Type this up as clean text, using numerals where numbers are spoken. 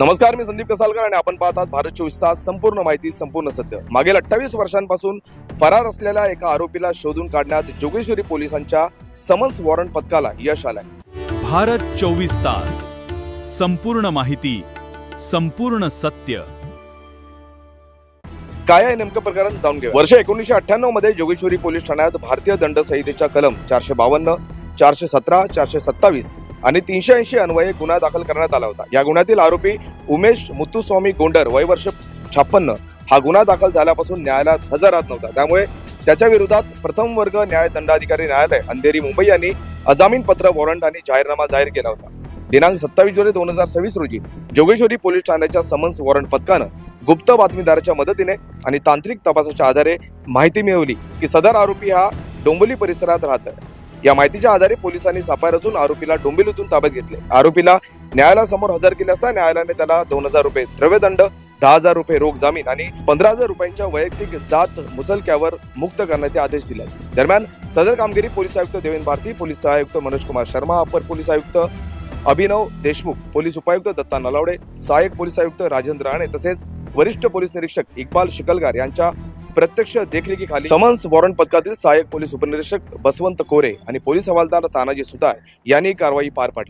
नमस्कार, मी संदीप कसालकर आणि आपण पाहतात भारत 24 तास. संपूर्ण माहिती, संपूर्ण सत्य. मागील 28 वर्षांपासून फरार असलेल्या एका आरोपीला शोधून काढण्यात जोगेश्वरी पोलिसांच्या समन्स वॉरंट पथकाला यश आलंय. भारत 24 तास, संपूर्ण माहिती, संपूर्ण सत्य. काय आहे नेमकं प्रकरण जाणून घेऊया. वर्ष 1998 मध्ये जोगेश्वरी पोलीस ठाण्यात भारतीय दंड संहितेच्या कलम 452, 417, 427 आणि 380 अन्वये गुन्हा दाखल करण्यात आला होता. या गुन्ह्यातील आरोपी उमेश मुत्तुस्वामी गोंडर, वय वर्ष 56, हा गुन्हा दाखल झाल्यापासून न्यायालयात हजर राहत नव्हता. त्यामुळे त्याच्या विरोधात प्रथम वर्ग न्याय दंडाधिकारी न्यायालय अंधेरी मुंबई यांनी अजामीन पत्र, वॉरंट आणि जाहीरनामा जाहीर केला होता. दिनांक 27 जुलै 2026 रोजी जोगेश्वरी पोलीस ठाण्याच्या समन्स वॉरंट पथकानं गुप्त बातमीदाराच्या मदतीने आणि तांत्रिक तपासाच्या आधारे माहिती मिळवली की सदर आरोपी हा डोंबिवली परिसरात राहत. या माहितीच्या आधारे पोलिसांनी सापळा रचून आरोपीला डोंबिवलीतून ताब्यात घेतले. आरोपीला न्यायालयासमोर हजर केले असता न्यायालयाने त्याला 2000 रुपये द्रव्यदंड, 10,000 रुपये रोख जामीन आणि 15,000 रुपयांच्या वैयक्तिक जात मुचलक्यावर मुक्त करण्याचे आदेश दिले. दरम्यान सदर कामगिरी पोलीस आयुक्त देवेंद्र भारती, पोलीस सहाय्यक मनोज कुमार शर्मा, अपर पोलीस आयुक्त अभिनव देशमुख, पोलीस उपायुक्त दत्ता नलावडे, सहाय्यक पोलीस आयुक्त राजेंद्र राणे तसेच वरिष्ठ पोलीस निरीक्षक इक्बाल शिकलगार यांच्या प्रत्यक्ष देखरेखीखाली समन्स वॉरंट पथकातील सहाय्यक पोलीस उपनिरीक्षक बसवंत कोरे आणि पोलीस हवालदार तानाजी सुतार यांनी कारवाई पार पाडली.